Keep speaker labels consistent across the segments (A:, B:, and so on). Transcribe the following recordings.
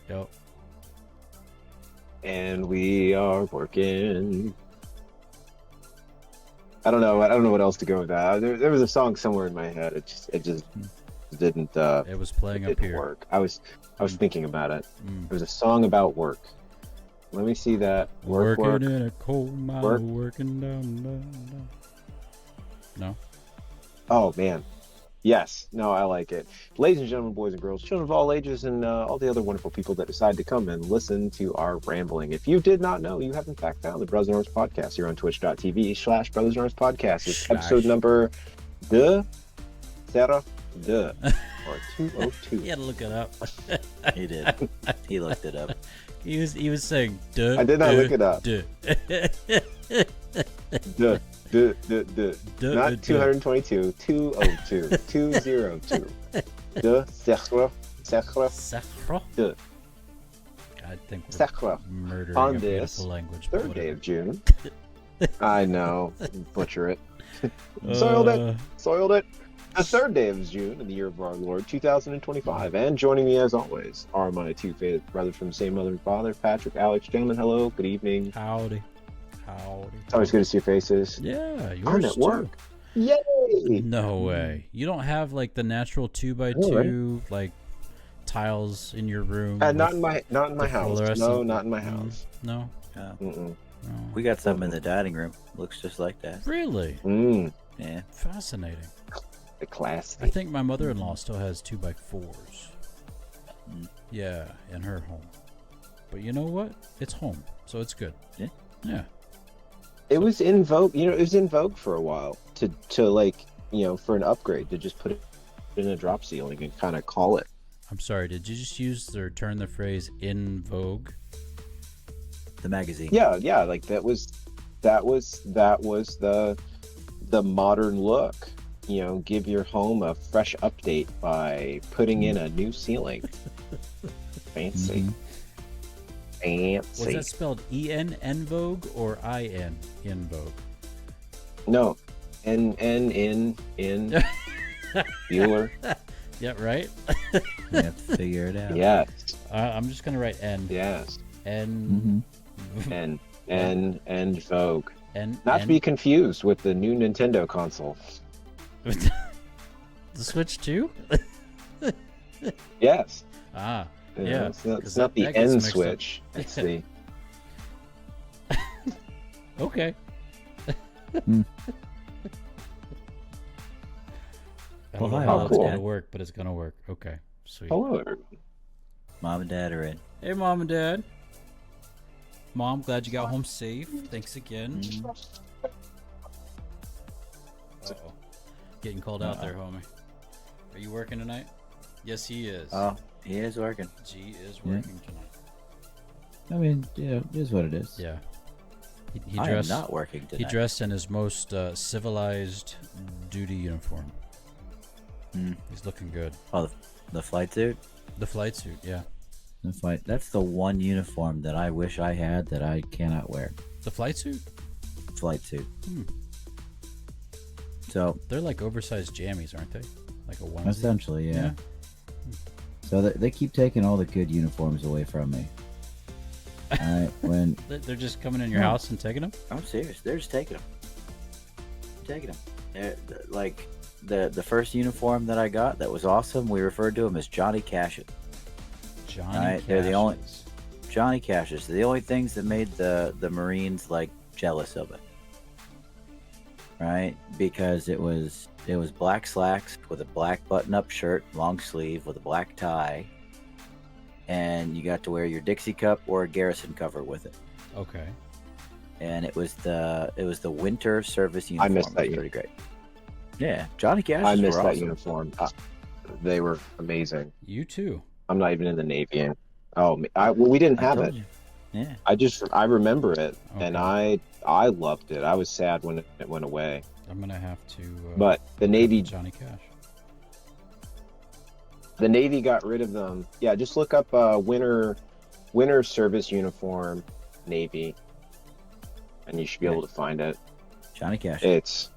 A: Yep.
B: And we are working. I don't know. I don't know what else to go with that. There was a song somewhere in my head. It just didn't.
A: It was playing
B: it
A: up
B: didn't
A: here.
B: work. I was thinking about it.
A: Mm.
B: It was a song about work. Let me see that.
A: Working in a coal mine, working down. No.
B: Oh man. Yes. No, I like it. Ladies and gentlemen, boys and girls, children of all ages, and all the other wonderful people that decide to come and listen to our rambling. If you did not know, you have in fact found the Brothers in Arms podcast here on twitch.tv/Brothers in Arms podcast. It's episode number or 202.
A: He had to look it up.
C: He did. He looked it up.
A: He was saying duh.
B: I did not look it up.
A: Duh.
B: Not 222, 202, 202. De Sacre. De.
A: I think we're
B: Sacre.
A: murdering
B: On
A: a
B: this
A: beautiful language.
B: third day of June. I know. Butcher it. Soiled it. The third day of June in the year of our Lord 2025. And joining me as always are my two favorite brothers from the same mother and father, Patrick, Alex. Gentlemen, hello, good evening.
A: Howdy.
B: It's always good to see your faces.
A: Yeah, yours
B: I'm at work.
A: too.
B: Yay!
A: No way. You don't have like the natural 2x2 like tiles in your room?
B: Not in my house. No, not in my
A: Mm,
B: house.
A: No.
B: Mm-mm.
A: No.
C: We got some in the dining room. Looks just like that.
A: Really?
C: Yeah.
A: Fascinating.
B: The class.
A: I think my mother-in-law still has 2x4s. Yeah, in her home. But you know what? It's home, so it's good.
C: Yeah.
A: Yeah.
B: It was in vogue. You know, it was in vogue for a while to like, you know, for an upgrade to just put it in a drop ceiling and kind of call it.
A: I'm sorry. Did you just use or turn the phrase "in vogue"?
C: The magazine.
B: Yeah. Like that was the modern look. You know, give your home a fresh update by putting in a new ceiling. Fancy. Fancy.
A: Was that spelled E-N, en vogue, or I-N, in vogue?
B: No. In Bueller.
A: Yeah, right?
C: You have to figure it out.
B: Yes.
A: I'm just going to write N.
B: Yes.
A: N.
B: And Vogue.
A: N.
B: Not to be confused with the new Nintendo console.
A: The Switch 2?
B: Yes.
A: Ah,
B: You know,
A: yeah.
B: it's not the
A: that gets
B: N
A: mixed up.
B: switch. It's the
A: Okay.
C: Well,
A: I don't know
C: hi,
A: how
B: all.
A: it's
B: Cool.
A: going to work, but it's going to work. Okay, sweet.
B: hello. everyone.
C: Mom and Dad are in.
A: Hey, Mom and Dad. Mom, glad you got home safe. Thanks again. Uh-oh. Getting called out there, homie. Are you working tonight? Yes, he is.
C: Oh, he is working.
A: G is working tonight.
C: I mean, yeah, it is what it is.
A: Yeah. He
C: I am
A: dressed.
C: not working
A: He
C: tonight.
A: dressed in his most civilized duty uniform. He's looking good.
C: Oh, the flight suit?
A: The flight suit, yeah.
C: The flight. That's the one uniform that I wish I had that I cannot wear.
A: The flight suit?
C: Flight suit.
A: Hmm.
C: So,
A: They're like oversized jammies, aren't they? Like a onesie?
C: essentially, yeah. So they keep taking all the good uniforms away from me. Alright, when
A: They're just coming in your house and taking them?
C: I'm serious, they're just taking them. Taking them. Like the first uniform that I got that was awesome, we referred to him as Johnny Cash.
A: Johnny
C: Alright, they're the only
A: Cashes.
C: Johnny Cashes. The only things that made the Marines like jealous of it. Right? Because it was black slacks with a black button-up shirt, long sleeve with a black tie, and you got to wear your Dixie cup or a Garrison cover with it.
A: Okay.
C: And it was the winter service uniform.
B: I missed that
C: It was pretty great. Yeah, Johnny Cash.
B: I missed that
C: awesome.
B: uniform. They were amazing.
A: You too.
B: I'm not even in the Navy. Well, we didn't
C: I
B: have
C: told
B: it.
C: you. Yeah.
B: I remember it, and
A: Okay.
B: I loved it. I was sad when it went away.
A: I'm going to have to...
B: But the
A: look up
B: Navy
A: Johnny Cash.
B: The Navy got rid of them. Yeah, just look up winter service uniform Navy, and you should be able to find it.
C: Johnny Cash.
B: It's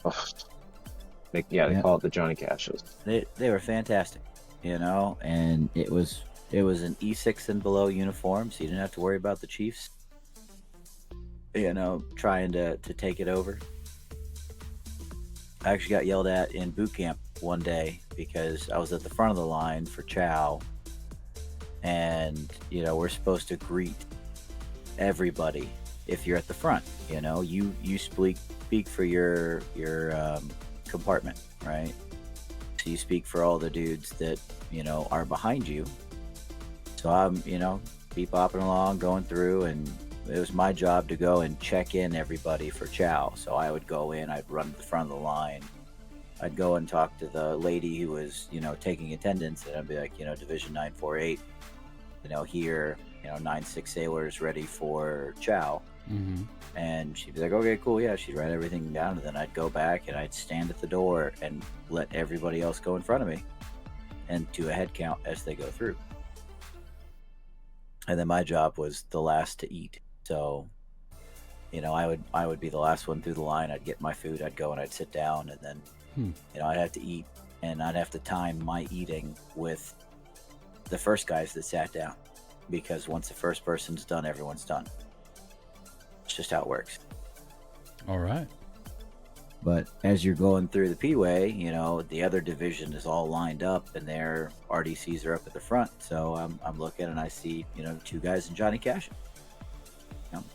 B: they
C: Yeah.
B: call it the Johnny Cashes.
C: They were fantastic, you know, and it was It was an E6 and below uniform, so you didn't have to worry about the Chiefs, trying to take it over. I actually got yelled at in boot camp one day because I was at the front of the line for chow, and we're supposed to greet everybody if you're at the front. You speak for your compartment, right? So you speak for all the dudes that are behind you. So I'm bebopping along, going through, and it was my job to go and check in everybody for chow. So I would go in, I'd run to the front of the line, I'd go and talk to the lady who was taking attendance, and I'd be like, Division 948, here, 9-6 sailors ready for chow.
A: Mm-hmm.
C: And she'd be like, okay, cool, yeah. She'd write everything down, and then I'd go back and I'd stand at the door and let everybody else go in front of me and do a head count as they go through. And then my job was the last to eat. So, I would be the last one through the line. I'd get my food, I'd go and I'd sit down, and then I'd have to eat, and I'd have to time my eating with the first guys that sat down, because once the first person's done, everyone's done. It's just how it works.
A: All right.
C: But as you're going through the P-way, the other division is all lined up, and their RDCs are up at the front. So I'm looking, and I see, two guys in Johnny Cash.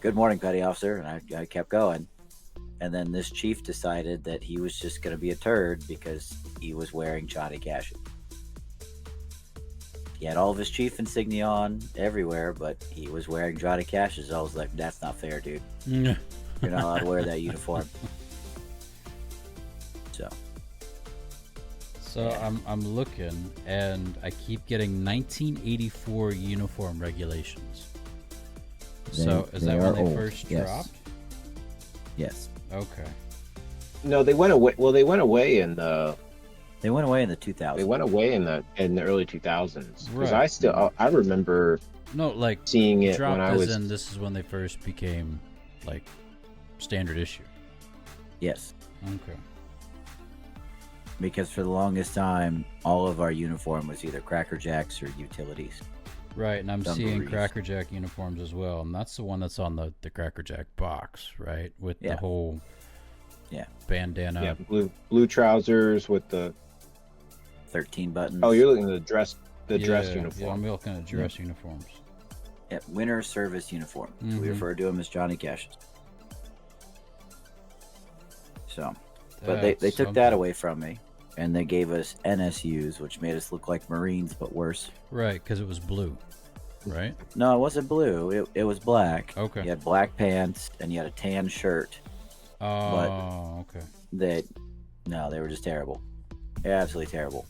C: Good morning, petty officer. And I kept going. And then this chief decided that he was just going to be a turd because he was wearing Johnny Cash. He had all of his chief insignia on everywhere, but he was wearing Johnny Cash's. I was like, that's not fair, dude. You're not allowed to wear that uniform.
A: So yeah. I'm looking, and I keep getting 1984 uniform regulations. So is that when they first dropped?
C: Yes.
A: Okay.
B: No, they went away. Well, they went away in the.
C: They went away in the 2000s.
B: They went away in the early 2000s. Because
A: Right.
B: I remember.
A: No, like
B: seeing it
A: dropped
B: when I was.
A: in, this is when they first became like standard issue.
C: Yes.
A: Okay.
C: Because for the longest time, all of our uniform was either Cracker Jacks or utilities.
A: Right, and I'm seeing
C: Dungarees.
A: Cracker Jack uniforms as well, and that's the one that's on the Cracker Jack box, right? With the whole bandana.
B: Yeah, blue trousers with the
C: 13 buttons.
B: Oh, you're looking at the dress uniform.
A: Yeah, I'm looking at dress uniforms.
C: Yeah, winter service uniform. Mm-hmm. We refer to them as Johnny Cashes. So, but they took that away from me, and they gave us NSUs, which made us look like Marines, but worse.
A: Right, because it was blue, right?
C: No, it wasn't blue. It was black.
A: Okay.
C: You had black pants, and you had a tan shirt.
A: Oh, okay.
C: They were just terrible. Absolutely terrible.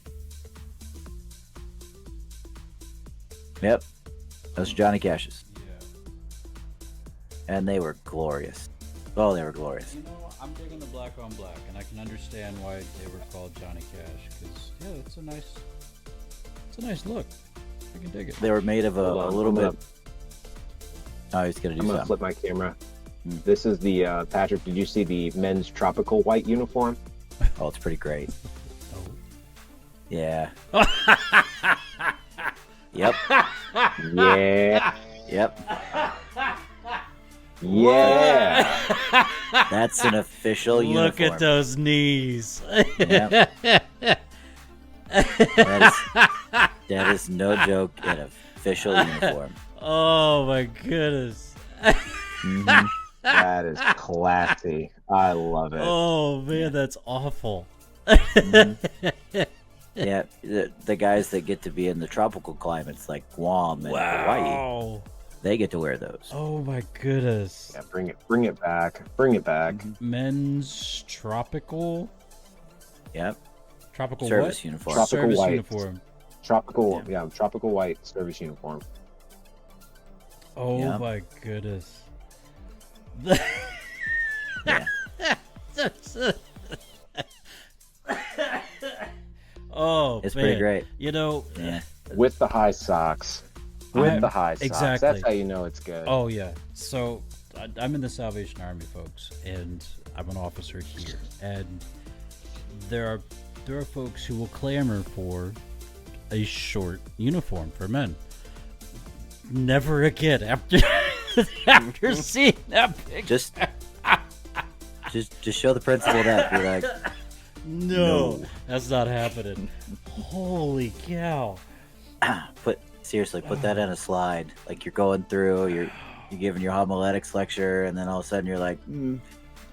C: Yep. Those are Johnny Cashes.
A: Yeah.
C: And they were glorious. Oh, they were glorious.
A: I'm digging the black on black, and I can understand why they were called Johnny Cash, because, it's a nice look. I can dig it.
C: They were made of a little bit... Oh, he's going to do something.
B: I'm going to flip my camera. This is the, Patrick, did you see the men's tropical white uniform?
C: Oh, it's pretty great.
A: Oh.
C: Yeah. Yep.
B: Yeah.
C: Yep.
B: Yeah.
C: That's an official uniform.
A: Look at those knees.
C: Yep. That is no joke, an official uniform.
A: Oh my goodness.
C: Mm-hmm.
B: That is classy. I love it.
A: Oh man, that's awful.
C: Mm-hmm. Yeah, the guys that get to be in the tropical climates like Guam and Hawaii, they get to wear those.
A: Oh my goodness.
B: Yeah, bring it back. Bring it back.
C: Mm-hmm.
A: Men's tropical.
C: Yep.
A: Tropical
C: service
A: what?
C: uniform.
B: Tropical
A: service
B: white.
A: uniform.
B: Tropical white service uniform.
A: Oh my goodness.
C: Yeah.
A: Oh,
C: it's
A: man.
C: pretty great.
A: Yeah.
B: With the high socks. Exactly. That's how you know it's good.
A: Oh, yeah. So I'm in the Salvation Army, folks, and I'm an officer here. And there are folks who will clamor for a short uniform for men. never again after seeing that picture.
C: Just show the principal that. Be like,
A: no, that's not happening. Holy cow!
C: Put that in a slide. Like you're going through, you're giving your homiletics lecture, and then all of a sudden you're like,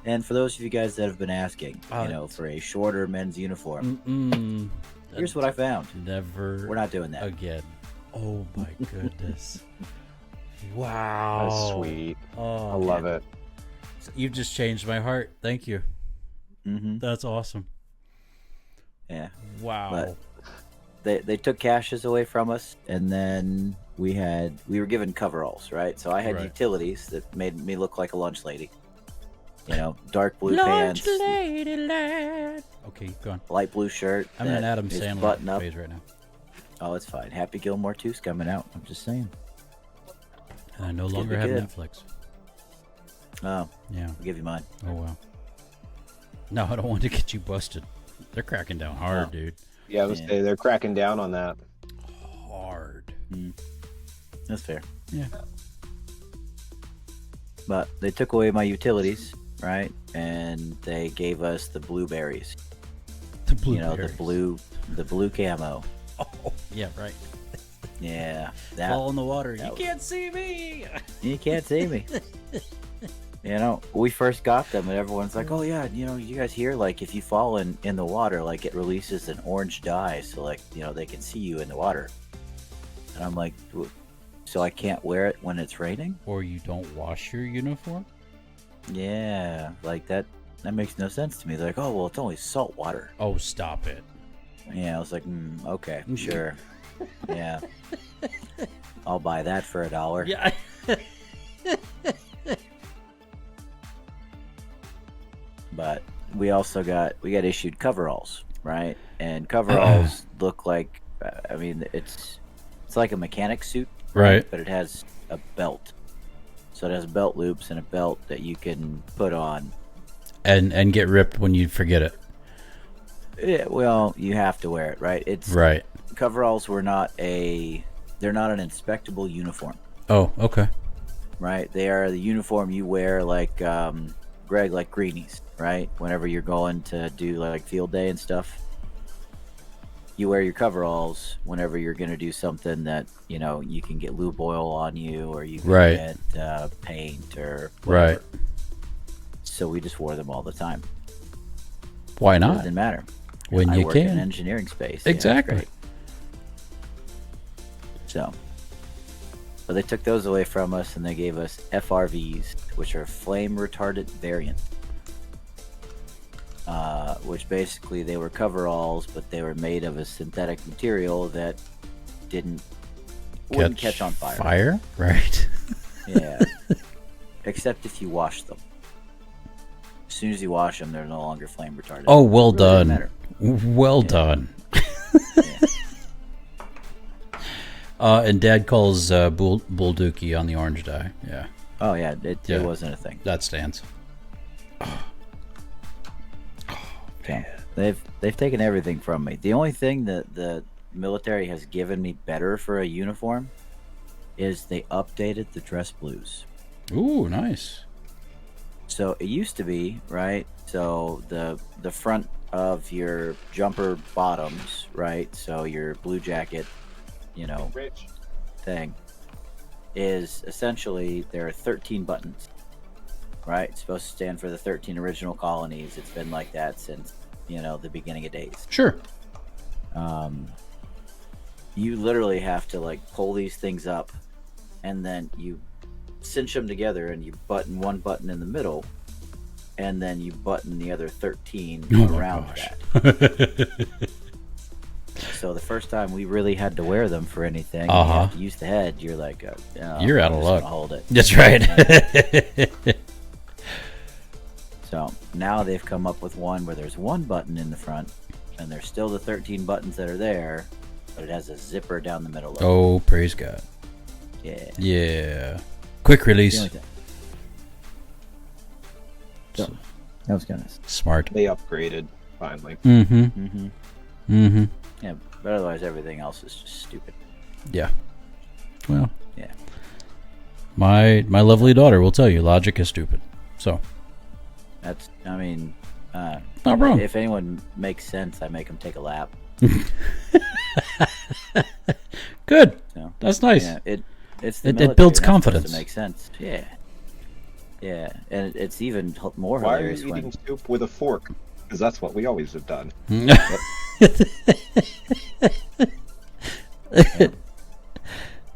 C: And for those of you guys that have been asking, for a shorter men's uniform, here's what I found.
A: Never.
C: We're not doing that
A: again. Oh my goodness! Wow,
B: that's sweet.
A: Oh,
B: I love it.
A: You've just changed my heart. Thank you. That's awesome.
C: Yeah.
A: Wow.
C: But they took caches away from us, and then we were given coveralls, right? So I had utilities that made me look like a lunch lady. Dark blue pants.
A: Lunch lady lad. Okay, go on.
C: Light blue shirt.
A: I'm in an Adam Sandler phase right now.
C: Oh, it's fine. Happy Gilmore 2's coming out. I'm just saying.
A: And I no longer have Netflix.
C: Oh.
A: Yeah.
C: I'll give you mine.
A: Oh, wow. No, I don't want to get you busted. They're cracking down hard, dude.
B: Yeah, I was say they're cracking down on that.
A: Hard.
C: That's fair.
A: Yeah.
C: But they took away my utilities, right? And they gave us the blueberries.
A: The blueberries.
C: The blue camo.
A: Oh, yeah, right.
C: Yeah.
A: Fall in the water. You can't see me.
C: You can't see me. We first got them, and everyone's like, "Oh yeah, you guys hear like if you fall in the water, like it releases an orange dye, so like they can see you in the water." And I'm like, "So I can't wear it when it's raining?"
A: Or you don't wash your uniform?
C: Yeah, like that makes no sense to me. They're like, "Oh well, it's only salt water."
A: Oh, stop it.
C: Yeah, I was like, "Okay, sure, yeah, I'll buy that for $1."
A: Yeah.
C: But we also got issued coveralls, right? And coveralls look like, it's like a mechanic suit,
A: right?
C: But it has a belt, so it has belt loops and a belt that you can put on,
A: and get ripped when you forget it.
C: Yeah, well, you have to wear it, right? It's
A: right.
C: Coveralls they're not an inspectable uniform.
A: Oh, okay.
C: Right, they are the uniform you wear like Greg, like greenies, right? Whenever you're going to do like field day and stuff, you wear your coveralls whenever you're going to do something that you can get lube oil on you, or you can get paint or whatever. Right. So we just wore them all the time.
A: Why not?
C: It doesn't matter
A: when
C: I
A: you
C: work
A: can.
C: in an engineering space.
A: Exactly.
C: Yeah, but they took those away from us, and they gave us FRVs, which are flame retardant variant. Which basically they were coveralls, but they were made of a synthetic material that wouldn't catch on fire.
A: Fire, right?
C: Yeah. Except if you wash them. As soon as you wash them, they're no longer flame retardant.
A: Oh, well done. Well done. And Dad calls Bull Dookie on the orange dye. Yeah.
C: Oh yeah, it wasn't a thing.
A: That stands.
C: Okay. They've taken everything from me. The only thing that the military has given me better for a uniform is they updated the dress blues.
A: Ooh, nice.
C: So it used to be, right? So the front of your jumper bottoms, right? So your blue jacket, thing is essentially there are 13 buttons, right? It's supposed to stand for the 13 original colonies. It's been like that since the beginning of days.
A: Sure.
C: You literally have to like pull these things up, and then you cinch them together, and you button one button in the middle, and then you button the other 13 around that. So the first time we really had to wear them for anything, you have to use the head. You're like,
A: you're out of luck.
C: Hold it.
A: That's right.
C: So now they've come up with one where there's one button in the front, and there's still the 13 buttons that are there, but it has a zipper down the middle of it.
A: Oh, praise God.
C: Yeah.
A: Yeah. Quick release.
C: So, that was kind of
A: smart.
B: They upgraded finally.
C: Yeah, but otherwise everything else is just stupid.
A: Yeah. Well,
C: Yeah.
A: My lovely daughter will tell you logic is stupid. So
C: that's, I mean,
A: not wrong.
C: If anyone makes sense, I make them take a lap.
A: Good.
C: So,
A: that's nice.
C: Yeah, it
A: builds confidence.
C: To make sense. Yeah. Yeah, and it's even more
B: Why
C: hilarious.
B: Why are you eating soup with a fork? Because that's what we always have done.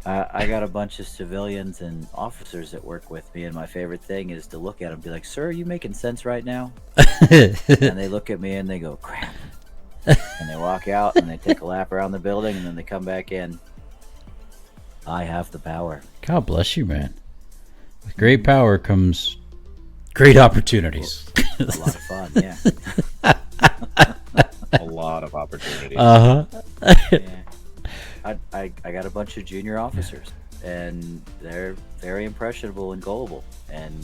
C: I got a bunch of civilians and officers that work with me, and my favorite thing is to look at them and be like, "Sir, are you making sense right now?" And they look at me and they go, "Crap." And they walk out and they take a lap around the building and then they come back in. I have the power.
A: God bless you, man. With great power comes great opportunities.
C: A lot of fun, yeah.
B: A lot of opportunities.
A: Uh-huh.
C: Yeah. I got a bunch of junior officers, and they're very impressionable and gullible, and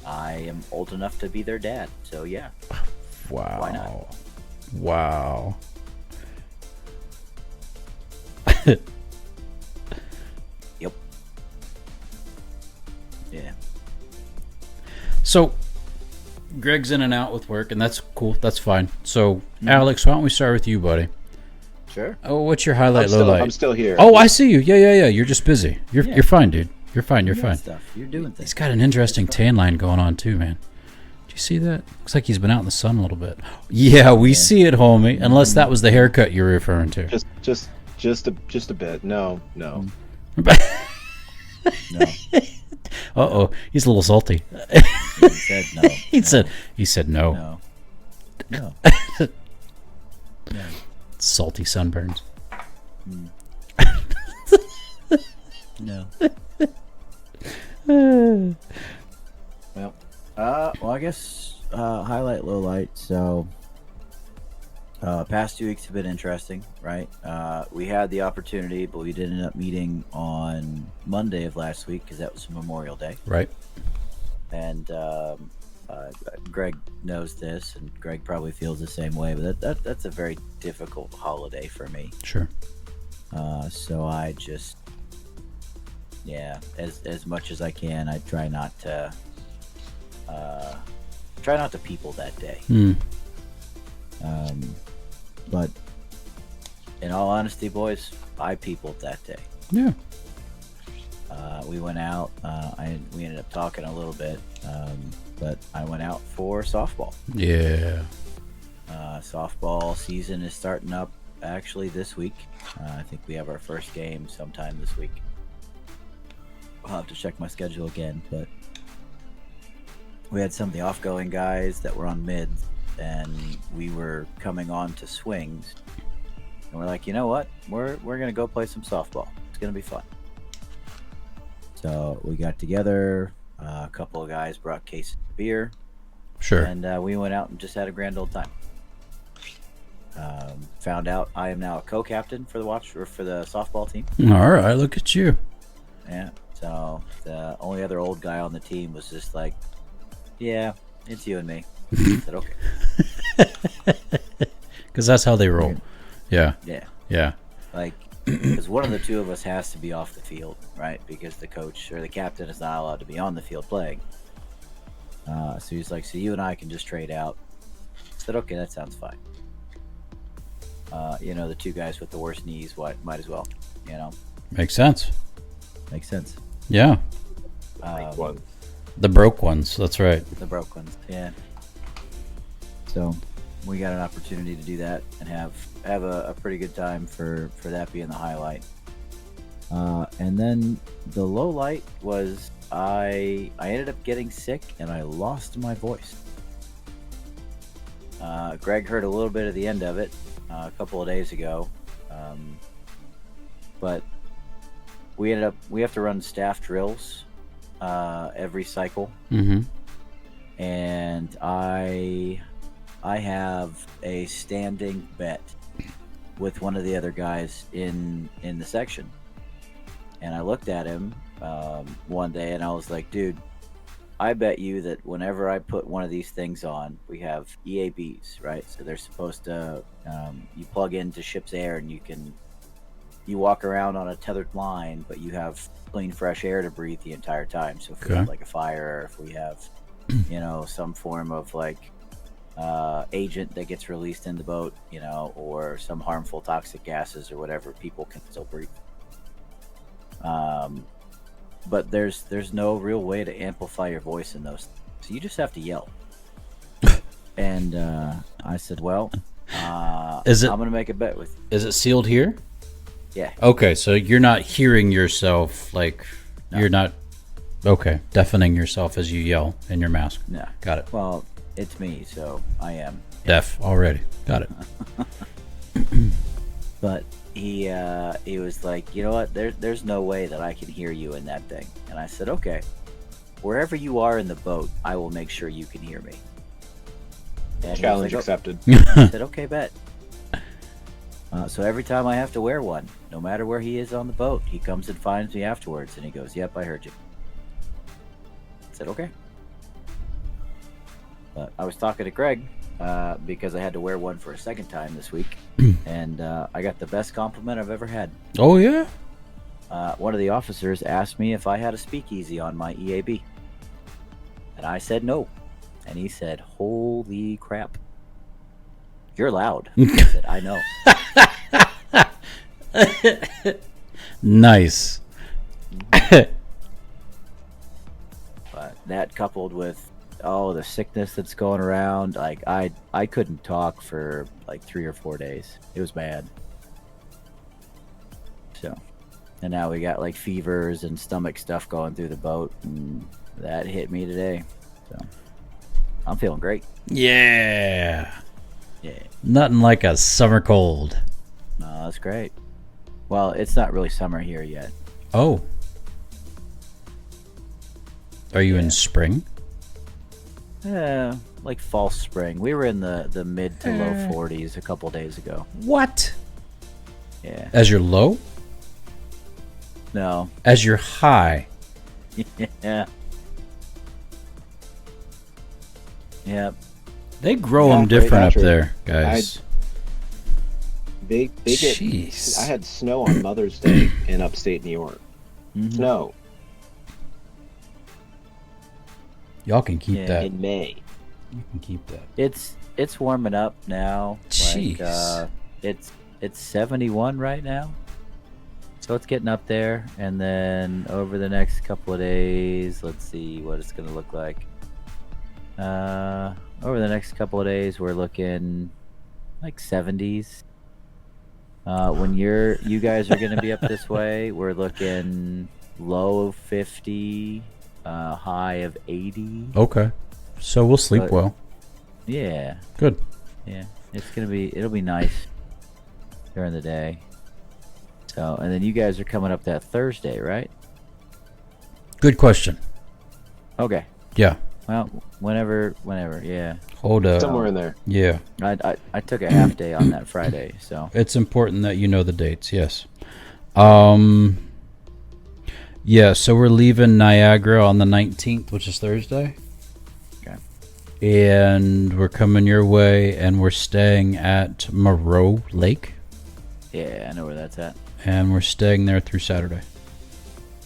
C: I am old enough to be their dad, so yeah.
A: Wow.
C: Why not?
A: Wow.
C: Yep. Yeah.
A: So, Greg's in and out with work, and that's cool. That's fine. So, Alex, why don't we start with you, buddy?
C: Sure.
A: Oh, what's your highlight, low light?
B: I'm still here.
A: Oh, I see you. Yeah. You're just busy. You're fine, dude. You're fine. You're fine.
C: Stuff. You're doing things.
A: He's got an interesting tan line going on too, man. Do you see that? Looks like he's been out in the sun a little bit. Yeah, we see it, homie. Unless that was the haircut you're referring to.
B: Just a bit. No.
C: No.
A: Uh-oh, he's a little salty.
C: He said no.
A: He said no.
C: No. No.
A: Salty sunburns.
C: No. Well, I guess highlight, low light. So, past 2 weeks have been interesting, right? We had the opportunity, but we did end up meeting on Monday of last week because that was Memorial Day.
A: Right.
C: And Greg knows this, and Greg probably feels the same way. But that's a very difficult holiday for me.
A: Sure.
C: So I just, as much as I can, I try not to people that day. But in all honesty, boys, I peopled that day.
A: Yeah.
C: We went out. We ended up talking a little bit, but I went out for softball.
A: Yeah.
C: Softball season is starting up actually this week. I think we have our first game sometime this week. I'll have to check my schedule again, but we had some of the off-going guys that were on mids, and we were coming on to swings, and we're like, you know what? We're gonna go play some softball. It's gonna be fun. So we got together. A couple of guys brought cases of beer.
A: Sure.
C: And we went out and just had a grand old time. Found out I am now a co-captain for the softball team.
A: All right, look at you.
C: Yeah. So the only other old guy on the team was just like, "Yeah, it's you and me." I said, "Okay."
A: Because that's how they roll. Yeah.
C: Yeah. Like, because one of the two of us has to be off the field, right? Because the coach or the captain is not allowed to be on the field playing. So he's like, "So you and I can just trade out." I said, "Okay, that sounds fine." The two guys with the worst knees, might as well,
A: Makes sense.
C: Makes sense.
A: Yeah. The broke ones. That's right.
C: The broke ones. Yeah. So we got an opportunity to do that and have a pretty good time for that being the highlight. And then the low light was I ended up getting sick and I lost my voice. Greg heard a little bit of the end of it a couple of days ago, but we have to run staff drills every cycle.
A: Mm-hmm.
C: And I have a standing bet with one of the other guys in the section, and I looked at him one day and I was like, "Dude, I bet you that whenever I put one of these things on," we have EABs, right? So they're supposed to you plug into ship's air and you can you walk around on a tethered line, but you have clean, fresh air to breathe the entire time. So if we have like a fire, if we have, some form of like agent that gets released in the boat, or some harmful toxic gases or whatever, people can still breathe. But there's no real way to amplify your voice in those, so you just have to yell. And I said, well, I'm gonna make a bet with you.
A: Is it sealed here?
C: Yeah.
A: Okay, so you're not hearing yourself, like, no. You're not, deafening yourself as you yell in your mask.
C: No.
A: Got it.
C: Well, it's me, so I am.
A: Deaf already. Got it.
C: But he was like, you know what, there's no way that I can hear you in that thing. And I said, okay, wherever you are in the boat, I will make sure you can hear me. And
B: challenge accepted.
C: I said, okay, bet. So every time I have to wear one, no matter where he is on the boat, he comes and finds me afterwards, and he goes, yep, I heard you. I said, okay. But I was talking to Greg because I had to wear one for a second time this week, and I got the best compliment I've ever had.
A: Oh, yeah?
C: One of the officers asked me if I had a speakeasy on my EAB, and I said no. And he said, holy crap. You're loud. I said, I know.
A: Nice.
C: But that coupled with the sickness that's going around, like I couldn't talk for like 3 or 4 days. It was bad. So, and now we got like fevers and stomach stuff going through the boat, and that hit me today. So I'm feeling great.
A: Yeah.
C: Yeah.
A: Nothing like a summer cold.
C: No, that's great. Well, it's not really summer here yet.
A: Oh. Are you in spring?
C: Yeah, like fall spring. We were in the mid to low 40s a couple days ago.
A: What?
C: Yeah.
A: As your low?
C: No.
A: As your high?
C: Yeah. Yep.
A: They grow them different up there, guys.
B: They get.
A: Jeez.
B: I had snow on Mother's Day in upstate New York. Mm-hmm. Snow.
A: Y'all can keep that
B: in May.
A: You can keep that.
C: It's warming up now.
A: Jeez.
C: Like, it's 71 right now. So it's getting up there, and then over the next couple of days, let's see what it's gonna look like. Over the next couple of days, we're looking like 70s. When you guys are going to be up this way, we're looking low of 50, high of 80.
A: Okay, so we'll sleep well.
C: Yeah.
A: Good.
C: Yeah, it'll be nice during the day. So, and then you guys are coming up that Thursday, right?
A: Good question.
C: Okay.
A: Yeah.
C: Well, whenever, yeah.
A: Hold up.
B: Somewhere in there.
A: Yeah.
C: I took a half day on that Friday, so.
A: It's important that you know the dates, yes. Yeah, so we're leaving Niagara on the 19th, which is Thursday.
C: Okay.
A: And we're coming your way, and we're staying at Moreau Lake.
C: Yeah, I know where that's at.
A: And we're staying there through Saturday.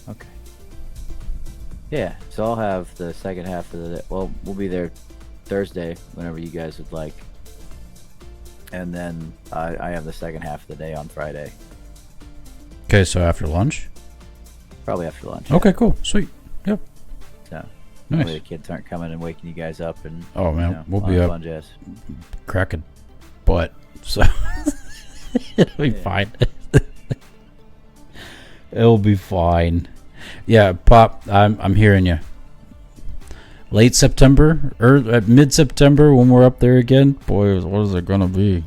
C: Okay. Yeah, so I'll have the second half of the day. Well, we'll be there Thursday, whenever you guys would like. And then I have the second half of the day on Friday.
A: Okay, so after lunch?
C: Probably after lunch.
A: Okay, yeah. Cool. Sweet. Yep.
C: So,
A: nice.
C: The kids aren't coming and waking you guys up. And
A: oh, man, we'll be up cracking butt. So, it'll be fine. It'll be fine. Yeah, Pop, I'm hearing you. Late September or mid-September when we're up there again. Boy, what is it gonna be?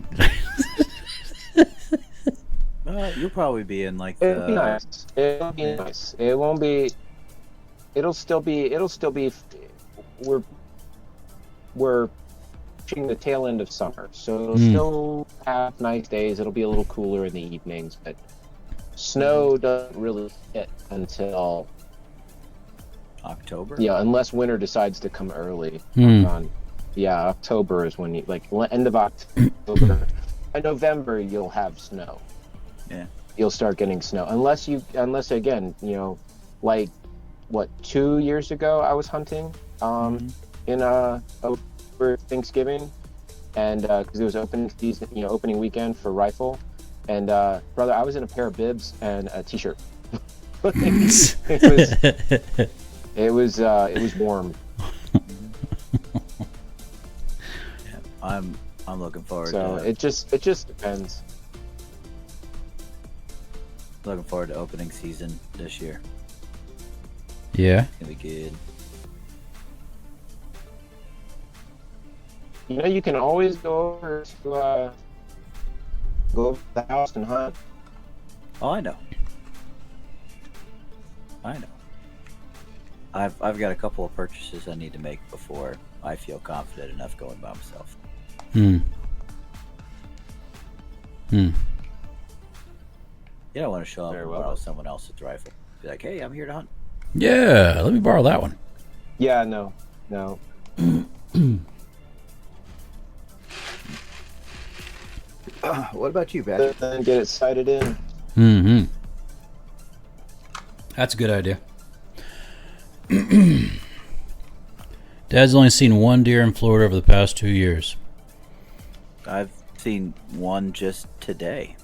C: You'll probably be in like.
B: It'll be nice. It'll be nice. It won't be. It'll still be. We're reaching the tail end of summer, so it'll still have nice days. It'll be a little cooler in the evenings, but snow doesn't really hit until
C: October.
B: Yeah, unless winter decides to come early. Yeah, October is when you end of October. In November you'll have snow.
C: Yeah.
B: you'll start getting snow. Unless again, like what 2 years ago I was hunting in over Thanksgiving, and because it was opening season, opening weekend for rifle, and brother, I was in a pair of bibs and a t-shirt. it was warm.
C: Yeah, I'm looking forward.
B: So
C: to
B: it just depends.
C: Looking forward to opening season this year.
A: Yeah.
C: It's gonna be good.
B: You can always go over to the house and hunt.
C: Oh, I know. I've got a couple of purchases I need to make before I feel confident enough going by myself.
A: Hmm.
C: You don't want to show up
B: Very
C: and
B: well.
C: borrow someone else's rifle. Be like, hey, I'm here to hunt.
A: Yeah. Let me borrow that one.
B: Yeah, no.
C: What about you, Patrick?
B: Then get it sighted in.
A: Mm-hmm. That's a good idea. Dad's only seen one deer in Florida over the past 2 years.
C: I've seen one just today.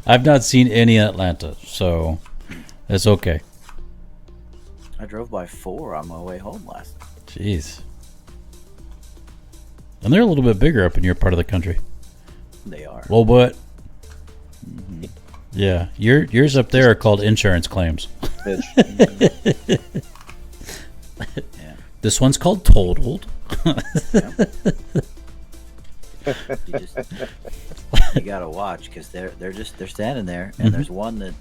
A: I've not seen any in Atlanta, so it's okay.
C: I drove by 4 on my way home last night.
A: Jeez. And they're a little bit bigger up in your part of the country.
C: They are.
A: Little bit. Yeah, yours up there are called insurance claims.
C: Yeah.
A: This one's called totaled.
C: You gotta watch because they're standing there, and there's one that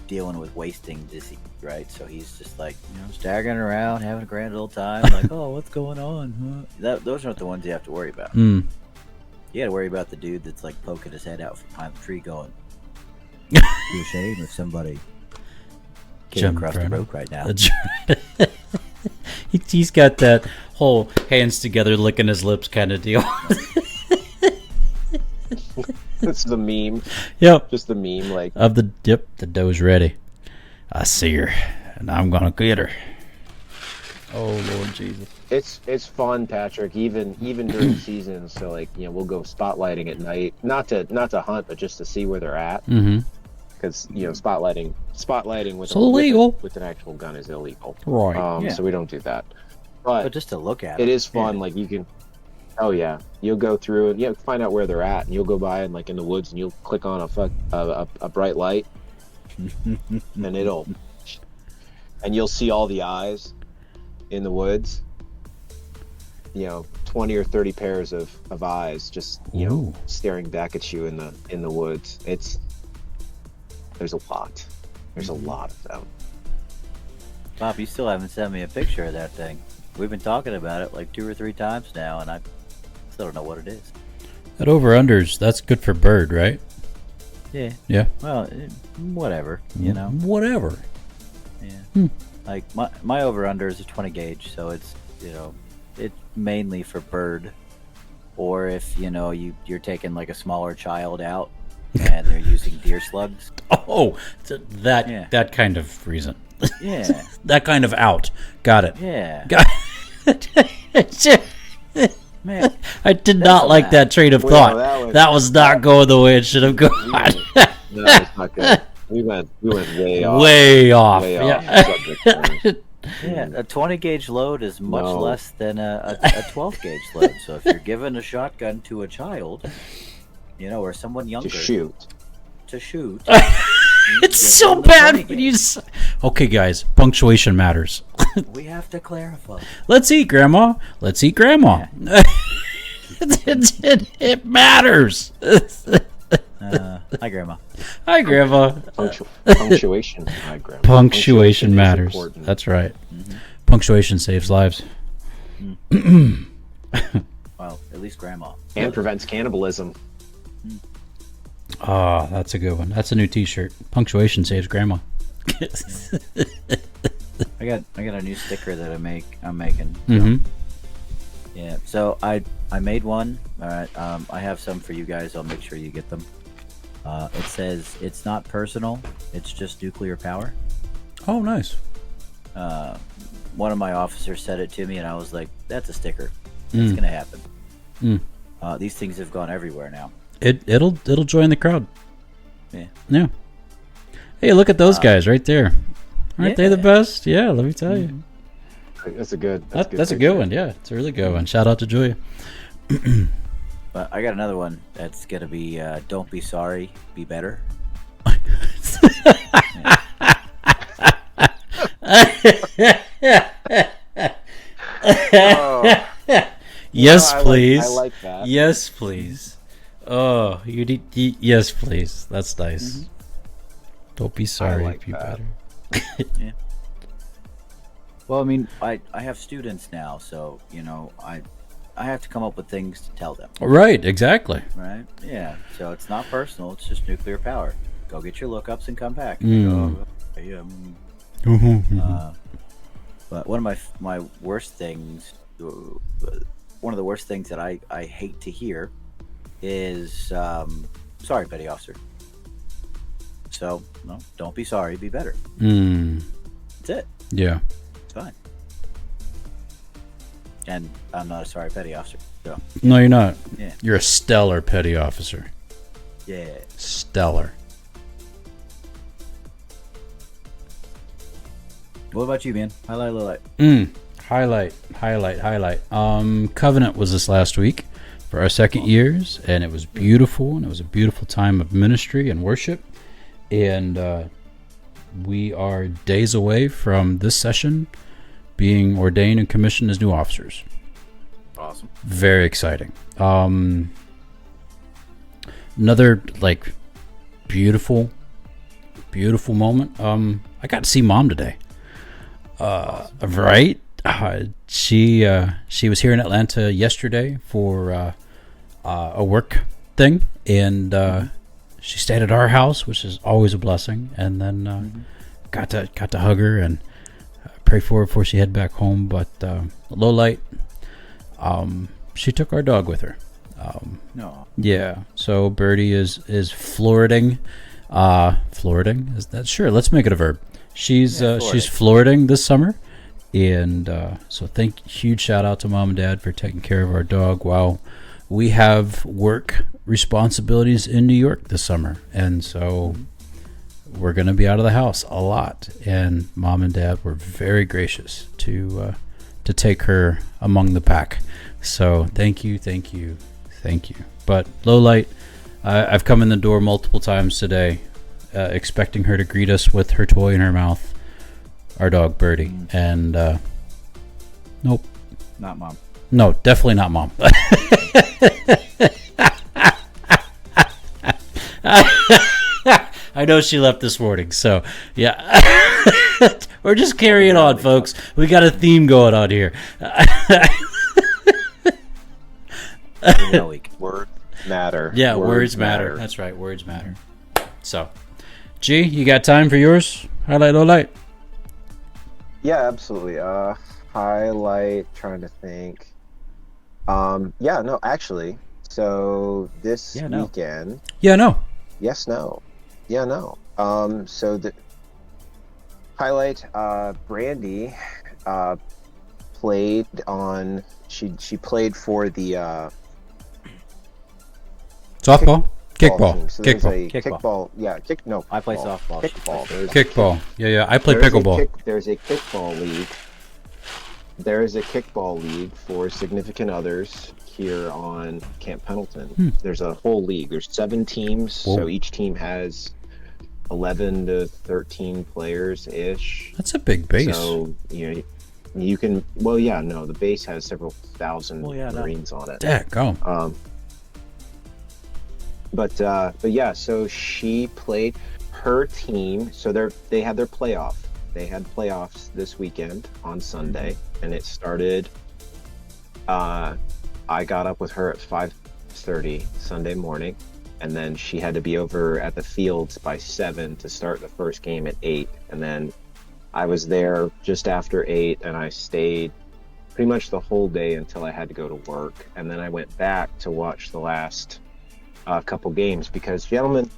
C: dealing with wasting disease, right? So he's just like staggering around, having a grand old time, like, oh, what's going on? Huh? Those aren't the ones you have to worry about. You gotta worry about the dude that's like poking his head out from behind the tree, going, "Be ashamed if somebody came across the road right now."
A: That's right. He's got that whole hands together, licking his lips kind of deal.
B: It's the meme.
A: Yep.
B: Just the meme, like
A: Of the dip, the dough's ready. I see her, and I'm gonna get her. Oh Lord Jesus!
B: it's fun, Patrick. Even during season, so like we'll go spotlighting at night, not to hunt, but just to see where they're at.
A: Mm-hmm.
B: Because spotlighting with
A: It's illegal.
B: with an actual gun is illegal.
A: Right.
C: Yeah.
B: So we don't do that.
C: But just to look at
B: it is fun. Like you can. Oh yeah, you'll go through and find out where they're at, and you'll go by and like in the woods, and you'll click on a bright light, and you'll see all the eyes in the woods. 20 or 30 pairs of eyes just
A: Ooh.
B: staring back at you in the woods. There's a lot of them.
C: Bob, you still haven't sent me a picture of that thing. We've been talking about it like 2 or 3 times now, and I still don't know what it is.
A: That over-unders, that's good for bird, right?
C: Yeah.
A: Yeah.
C: Well, whatever,
A: Whatever.
C: Yeah. Like my over-under is a 20 gauge, so it's it's mainly for bird, or if you're taking like a smaller child out and they're using deer slugs.
A: Oh, that kind of reason.
C: Yeah.
A: That kind of out. Got it.
C: Yeah.
A: Got it.
C: Man,
A: I did not like that train of thought. That was not going the way it should have gone.
B: No, it's not good. We went way off.
A: Way off.
B: Way
A: Yeah.
B: off subject.
C: yeah, a 20 gauge load is much
B: No.
C: less than a 12 gauge load. So if you're giving a shotgun to a child, or someone younger
B: To shoot.
A: It's so bad when you. Okay, guys, punctuation matters.
C: We have to clarify.
A: Let's eat, Grandma. Let's eat, Grandma. It matters.
C: Hi, Grandma.
A: Hi, Grandma.
B: Punctuation. Hi, Grandma.
A: Punctuation
B: is
A: matters.
B: important.
A: That's right. Punctuation saves lives.
C: Well, at least Grandma.
B: And prevents cannibalism.
A: Oh, that's a good one. That's a new T-shirt. Punctuation saves Grandma.
C: I got a new sticker that I'm making.
A: Mm-hmm.
C: Yeah. So I made one. All right. I have some for you guys. I'll make sure you get them. It says it's not personal. It's just nuclear power.
A: Oh, nice.
C: One of my officers said it to me, and I was like, "That's a sticker. It's gonna happen." These things have gone everywhere now.
A: It'll join the crowd.
C: Yeah.
A: Yeah. Hey, look at those guys right there. Aren't they the
C: yeah.
A: best? Yeah, let me tell you.
B: That's a good.
A: That's a good one. Yeah, it's a really good one. Shout out to Julia.
C: But I got another one that's gonna be "Don't be sorry, be better."
B: Oh,
A: Yes,
B: no,
A: please.
B: I like that.
A: Yes, please. Oh, yes, please. That's nice. Don't be sorry.
B: like
A: Be
B: that.
A: better.
C: Yeah. Well, I mean, I have students now, so I have to come up with things to tell them.
A: Right. Exactly.
C: Right? Yeah. So it's not personal. It's just nuclear power. Go get your lookups and come back. But one of my worst things, one of the worst things that I hate to hear is, sorry, petty officer. So, no, don't be sorry, be better. That's it.
A: Yeah.
C: It's fine. And I'm not a sorry petty officer. So,
A: No, you're not.
C: Yeah.
A: You're a stellar petty officer.
C: yeah.
A: Stellar.
C: What about you, man? Highlight, low light.
A: Highlight. Covenant was this last week for our second years, and it was beautiful, and it was a beautiful time of ministry and worship. And we are days away from this session being ordained and commissioned as new officers.
C: Awesome.
A: Very exciting. Another beautiful moment. I got to see Mom today. Right? She was here in Atlanta yesterday for a work thing, and she stayed at our house, which is always a blessing. And then got to hug her and pray for her before she head back home. But low light, she took our dog with her.
C: No.
A: Yeah. So Birdie is flirting. Flirting, is that sure? Let's make it a verb. She's flirting this summer, and so huge shout out to Mom and Dad for taking care of our dog while we have work responsibilities in New York this summer, and so we're going to be out of the house a lot. And Mom and Dad were very gracious to take her among the pack. So thank you. But low light, I've come in the door multiple times today, expecting her to greet us with her toy in her mouth, our dog Birdie, and nope,
C: Not Mom.
A: no, definitely not Mom. I know she left this morning, so yeah. We're just carrying on, folks. We got a theme going on here.
B: Words matter.
A: Yeah, words matter. That's right, words matter. So, G, you got time for yours? Highlight, low light.
B: Yeah, absolutely. Highlight. Trying to think. Yeah, no, actually. So this weekend.
A: Yeah, no.
B: Yes, no. Yeah, no. So the highlight. Brandy, played on. She played for the.
A: Softball? Kickball.
B: Team. So there's a
C: Kickball.
B: kickball. Yeah, no.
C: I play softball.
B: Kickball.
A: Kickball. Yeah. I play
B: There's a
A: pickleball.
B: There's a kickball league. There is a kickball league for significant others here on Camp Pendleton. There's a whole league. There's 7 teams,
A: Whoa.
B: so each team has 11 to 13 players ish.
A: That's a big base.
B: So you can. Well, yeah, no, the base has several thousand Marines on it.
A: Go.
B: But yeah, so she played her team. So they had their playoff. They had playoffs this weekend on Sunday, and it started. I got up with her at 5:30 Sunday morning, and then she had to be over at the fields by 7 to start the first game at 8. And then I was there just after 8, and I stayed pretty much the whole day until I had to go to work, and then I went back to watch the last couple games because, gentlemen,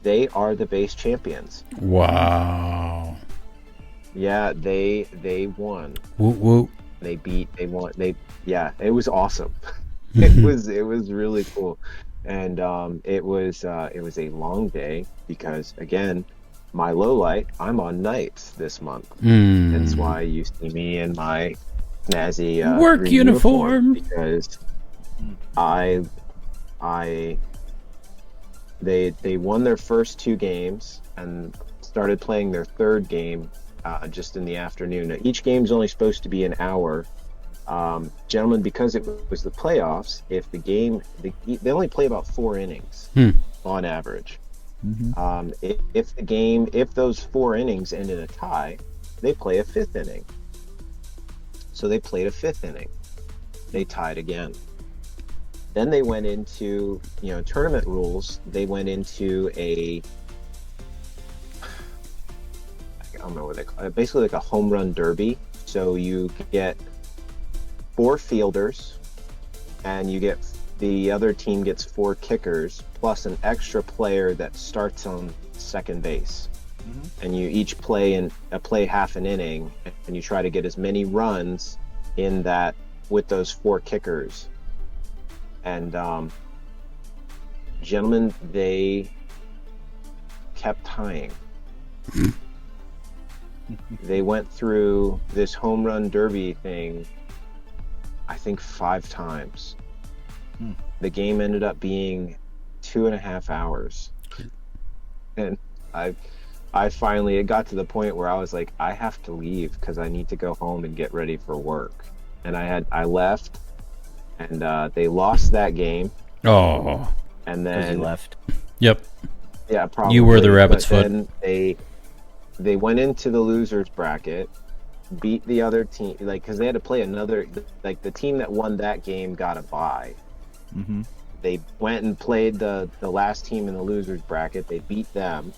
B: they are the base champions.
A: Wow.
B: Yeah, they won.
A: Woo woo.
B: They won. Yeah, it was awesome. It was really cool, and it was a long day because, again, my low light, I'm on nights this month. That's why you see me in my snazzy
A: work
B: green
A: uniform
B: because they won their first 2 games and started playing their third game just in the afternoon. Now, each game's only supposed to be an hour. Gentlemen, because it was the playoffs, if the game, they only play about 4 innings on average. If those 4 innings end in a tie, they play a 5th inning. So they played a 5th inning. They tied again. Then they went into, tournament rules. They went into I don't know what they call it, basically like a home run derby. So you get 4 fielders, and the other team gets 4 kickers plus an extra player that starts on second base. And you each play half an inning, and you try to get as many runs in that with those 4 kickers. And gentlemen, they kept tying. They went through this home run derby thing, I think 5 times. The game ended up being 2.5 hours. And I finally, it got to the point where I was like, I have to leave because I need to go home and get ready for work. And I left, and they lost that game.
A: Oh.
B: And then
C: he left.
A: Yep.
B: Yeah, probably.
A: You were the rabbit's foot.
B: Then they went into the losers bracket, beat the other team, because they had to play another, the team that won that game got a bye. They went and played the last team in the losers bracket. They beat them,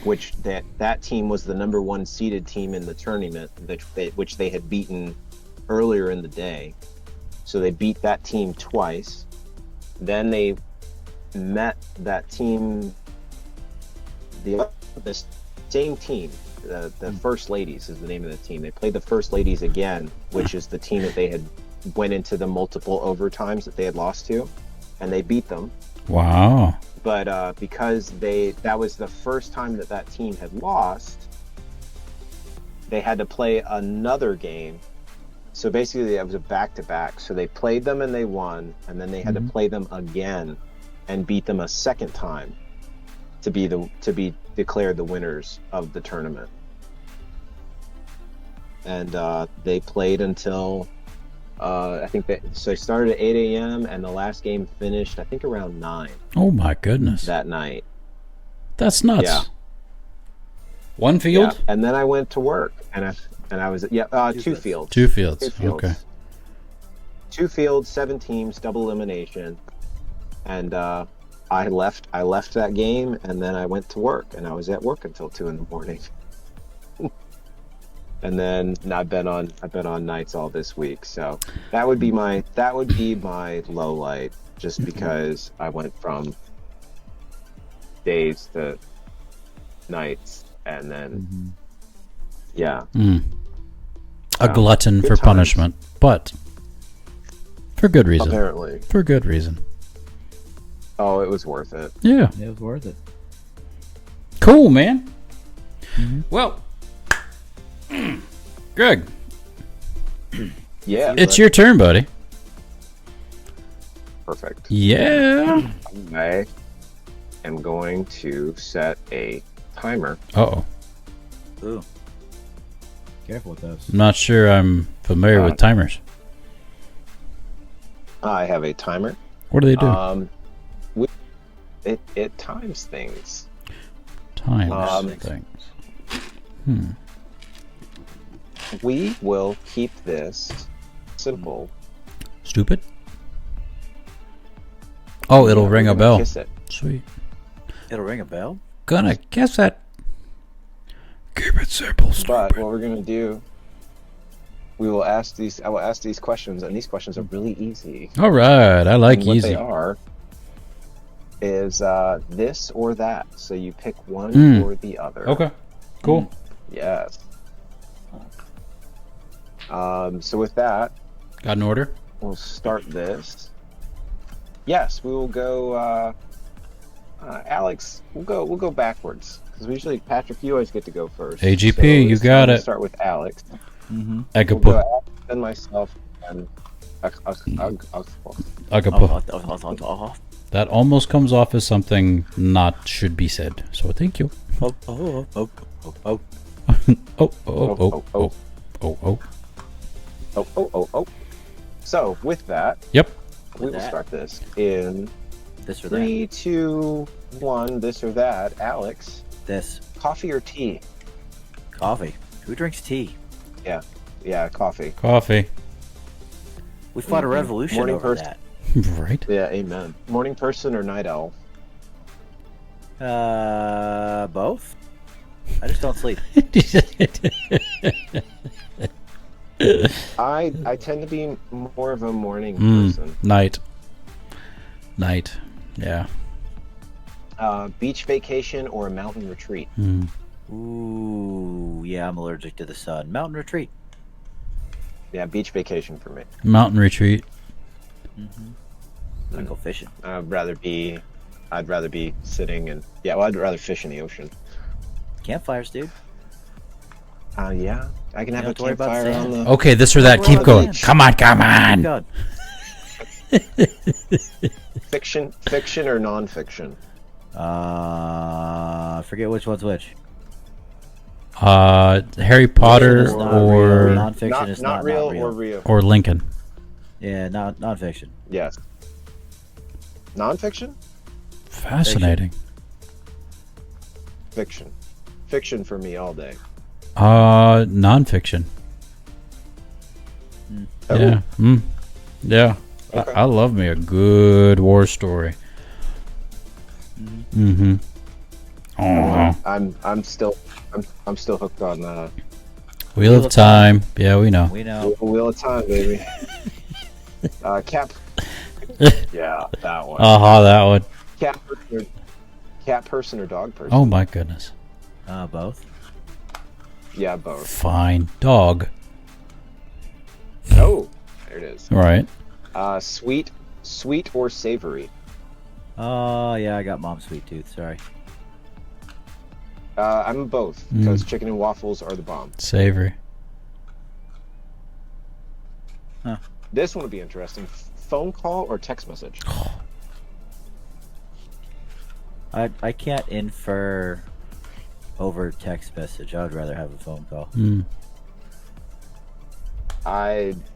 B: which that team was the number 1 seeded team in the tournament, which they had beaten earlier in the day. So they beat that team twice. Then they met that team, the same team, the First Ladies is the name of the team. They played the First Ladies again, which is the team that they had went into the multiple overtimes that they had lost to, and they beat them.
A: Wow.
B: But because that was the first time that team had lost, they had to play another game. So basically it was a back-to-back. So they played them and they won, and then they had to play them again and beat them a second time to be declared the winners of the tournament. And they played until so they started at 8 a.m. and the last game finished, I think, around 9.
A: Oh my goodness.
B: That night.
A: That's nuts.
B: Yeah.
A: One field?
B: Yeah. And then I went to work, and I was 2 fields.
A: 2 fields. Okay.
B: 2 fields, 7 teams, double elimination, and I left that game, and then I went to work, and I was at work until 2 in the morning. And then I've been on nights all this week, so that would be my low light, just because I went from days to nights, and then
A: a glutton for
B: times.
A: Punishment, but for good reason.
B: Apparently,
A: for good reason.
B: Oh, it was worth it.
A: Yeah,
C: It was worth it.
A: Cool, man. Well, Greg,
B: Yeah,
A: it's your turn, buddy.
B: perfect.
A: Yeah.
B: I am going to set a timer.
A: Uh-oh.
C: Ooh. Careful with those.
A: I'm not sure I'm familiar with timers.
B: I have a timer.
A: What do they do?
B: It times things.
A: Timers things.
B: We will keep this simple.
A: Stupid? Oh, it'll ring a bell.
B: Kiss it.
A: Sweet.
C: It'll ring a bell?
A: Gonna kiss it. Keep it simple,
B: But
A: stupid.
B: what we're gonna do, we will ask these. I will ask these questions, and these questions are really easy.
A: All right, I like
B: And what
A: easy.
B: they are is this or that. So you pick one or the other.
A: Okay, cool.
B: Yes. So with that,
A: Got an order?
B: we'll start this. Yes, we will go. Alex, we'll go backwards because usually Patrick, you always get to go first.
A: AGP,
B: So
A: you
B: this
A: got
B: time we'll
A: it.
B: start with Alex.
C: Mm-hmm.
B: We'll
A: Agapo.
B: go Alex, then myself, and
A: Agapo. That almost comes off as something not should be said. So thank you.
C: Oh, oh, oh, oh, oh,
A: Oh, oh, oh, oh, oh, oh.
B: So with that,
A: Yep.
B: we will start this in
C: this or that.
B: 3, 2, 1. This or that. Alex,
C: This.
B: coffee or tea?
C: Coffee. Who drinks tea?
B: Yeah, coffee.
A: Coffee.
C: We fought a revolution
B: Morning
C: over
B: person.
C: that.
A: Right.
B: Yeah, amen. Morning person or night owl?
C: Both? I just don't sleep.
B: I tend to be more of a morning person.
A: Night. Yeah.
B: Beach vacation or a mountain retreat?
C: Ooh, yeah, I'm allergic to the sun. Mountain retreat.
B: Yeah, beach vacation for me.
A: Mountain retreat.
C: I go fishing.
B: I'd rather be sitting and I'd rather fish in the ocean.
C: Campfires, dude.
B: Yeah, I can have a
C: have to worry about
B: campfire on
C: sand.
B: the.
A: Okay, this or that. Keep going. Come on.
C: God.
B: Fiction or non-fiction?
C: I forget which one's which.
A: Harry Potter
C: It's not
A: or
C: real. Non-fiction is
B: not real or real?
A: or Lincoln.
C: Yeah, non-fiction.
B: Yes. Non-fiction?
A: Fascinating.
B: Fiction. Fiction for me all day.
A: Nonfiction.
B: Oh,
A: Yeah. Yeah.
B: Okay.
A: I love me a good war story. Oh,
B: I'm still hooked on
A: Wheel of Time. Yeah, we know.
C: We know.
B: Wheel of Time, baby. Cat. Yeah, that one.
A: That one.
B: Cat person or dog person?
A: Oh my goodness.
C: Both.
B: Yeah, both.
A: Fine. Dog.
B: Oh, there it is.
A: All right.
B: Sweet or savory?
C: Oh, yeah, I got mom's sweet tooth. Sorry.
B: I'm both because chicken and waffles are the bomb.
A: Savory.
C: Huh.
B: This one would be interesting. Phone call or text message?
C: I can't infer over text message. I would rather have a phone call.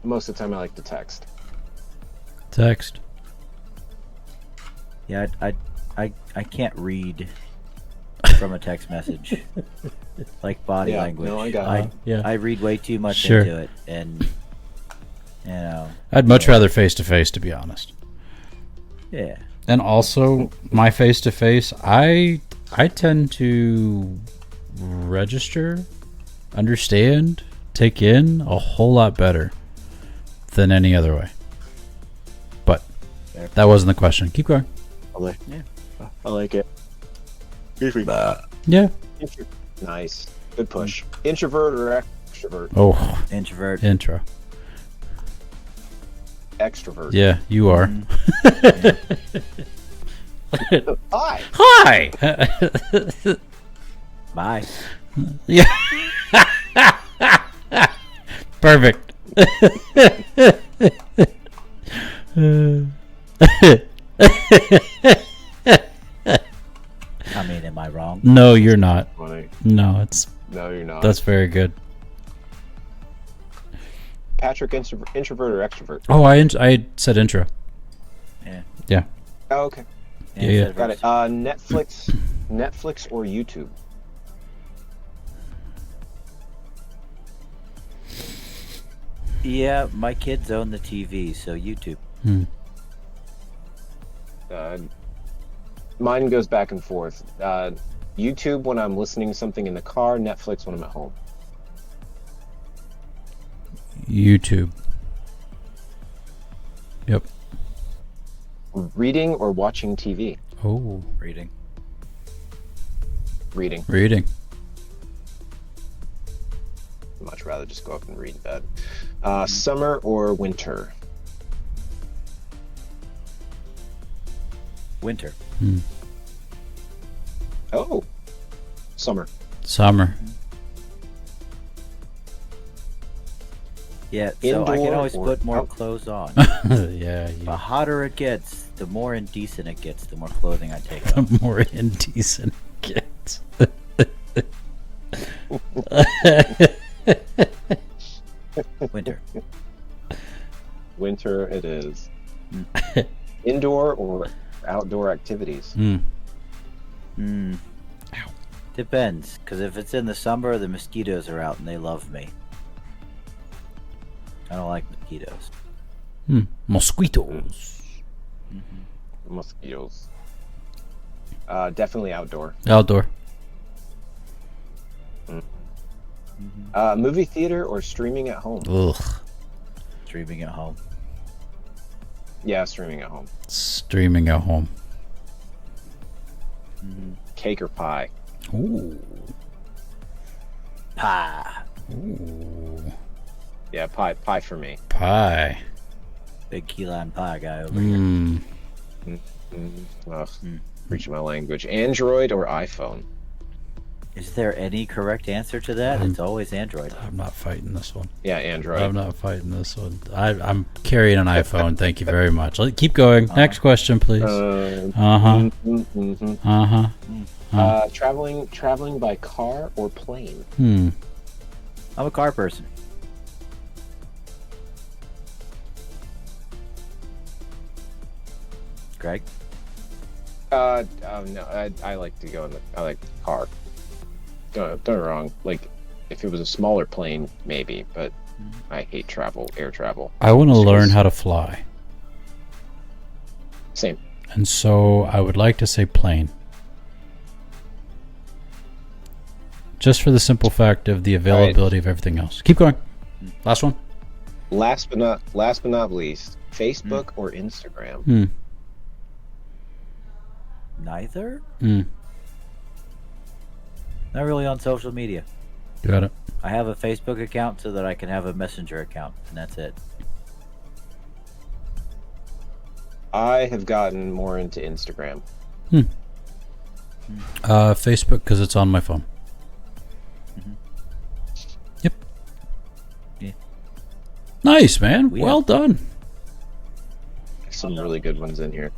B: Most of the time I like to text.
A: Text.
C: Yeah, I can't read from a text message. Like body language.
B: No, I got it.
A: Yeah.
C: I read way too much
A: Sure.
C: into it, and you know.
A: I'd much rather face to face, to be honest.
C: Yeah.
A: And also, my face to face, I tend to register, understand, take in a whole lot better than any other way. But that wasn't the question. Keep going.
B: I like it.
A: Yeah.
B: Nice. Good push. Introvert or extrovert?
A: Oh,
C: Introvert.
A: intro.
B: Extrovert.
A: Yeah, you are.
B: Hi.
A: Hi.
C: Bye.
A: Yeah. Perfect.
C: I mean, am I wrong?
A: No, you're not.
B: Funny.
A: No,
B: No, you're not.
A: that's very good.
B: Patrick, introvert or extrovert?
A: Oh, I said intro.
C: Yeah.
A: Yeah.
B: Oh, okay.
A: Yeah.
B: Got it. Netflix or YouTube?
C: Yeah, my kids own the TV, so YouTube.
B: Mine goes back and forth. YouTube when I'm listening to something in the car, Netflix when I'm at home.
A: YouTube. Yep.
B: Reading or watching TV?
A: Oh,
C: Reading.
B: Reading.
A: reading.
B: I'd much rather just go up and read in bed. Summer or winter?
C: Winter.
B: Oh, summer.
A: Summer.
C: Yeah, so I can
B: Indoor
C: always
B: or
C: put more
B: out-
C: clothes on.
A: Yeah,
C: The hotter it gets, the more indecent it gets, the more clothing I take off.
A: the more indecent it gets.
C: Winter.
B: Winter it is. Indoor or outdoor activities?
C: Depends, because if it's in the summer, the mosquitoes are out and they love me. I don't like mosquitoes.
A: Mosquitoes.
B: Mosquitoes. Definitely outdoor.
A: Outdoor.
B: Movie theater or streaming at home?
A: Ugh.
C: Streaming at home.
B: Yeah, streaming at home.
A: Streaming at home.
B: Cake or pie?
A: Ooh.
C: Pie.
A: Ooh.
B: Yeah, pie. Pie for me.
A: Pie.
C: Big key lime pie guy over here.
B: Ugh, preaching my language. Android or iPhone?
C: Is there any correct answer to that? It's always Android.
A: I'm not fighting this one.
B: Yeah, Android.
A: I'm not fighting this one. I'm carrying an iPhone. Thank you very much. Keep going. Next question, please. Uh-huh.
B: Traveling by car or plane?
C: I'm a car person. Greg?
B: No, I like to go in I like the car. Don't get me wrong. Like, if it was a smaller plane, maybe, but I hate air travel.
A: I want to learn how to fly.
B: Same.
A: And so I would like to say plane. Just for the simple fact of the availability of everything else. Keep going. Last one.
B: Last but not least, Facebook or Instagram?
C: Neither? Not really on social media.
A: Got it.
C: I have a Facebook account so that I can have a Messenger account, and that's it.
B: I have gotten more into Instagram.
A: Facebook, because it's on my phone. Yep.
C: Yeah.
A: Nice, man. Well done.
B: Some really good ones in here.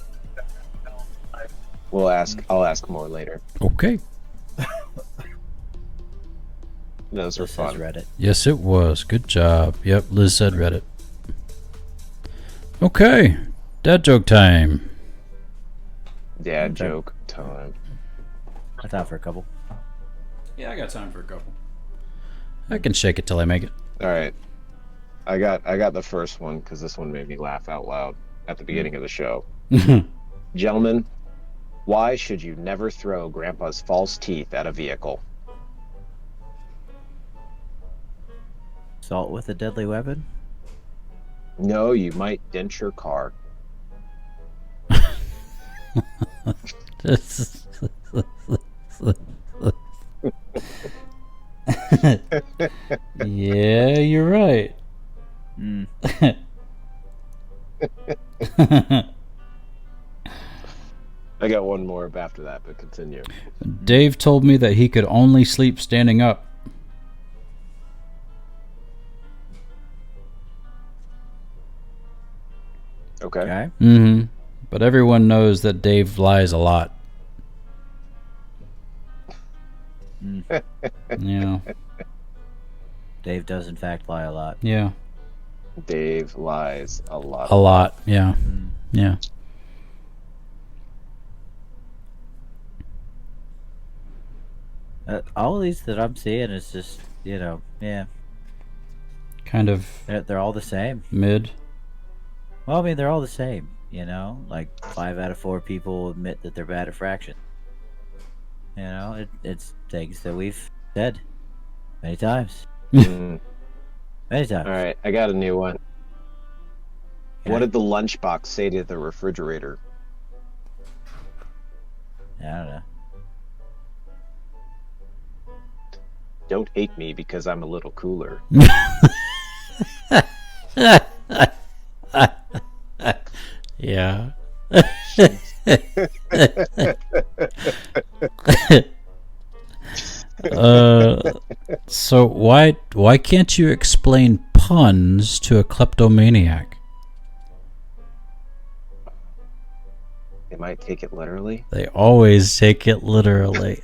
B: I'll ask more later.
A: Okay.
B: Those are
C: This says
B: fun.
C: Reddit.
A: Yes, it was. Good job. Yep, Liz said Reddit. Okay. Dad joke time.
B: Dad joke time.
C: I thought for a couple.
A: Yeah, I got time for a couple. I can shake it till I make it.
B: All right. I got the first one because this one made me laugh out loud at the beginning of the show. Gentlemen, why should you never throw Grandpa's false teeth at a vehicle?
C: Salt with a deadly weapon?
B: No, you might dent your car.
A: Yeah, you're right.
B: I got one more after that, but continue.
A: Dave told me that he could only sleep standing up.
B: Okay.
A: But everyone knows that Dave lies a lot. Yeah.
C: Dave does, in fact, lie a lot.
A: Yeah.
B: Dave lies a lot.
A: A lot. Yeah. Yeah.
C: All of these that I'm seeing is just,
A: Kind of
C: they're all the same.
A: mid.
C: Well, I mean, they're all the same, Like 5 out of 4 people admit that they're bad at fraction. It's things that we've said many times. Anytime.
B: All right, I got a new one.
C: Okay.
B: What did the lunchbox say to the refrigerator?
C: I don't know.
B: Don't hate me because I'm a little cooler.
A: Yeah. So why can't you explain puns to a kleptomaniac?
B: They might take it literally.
A: They always take it literally.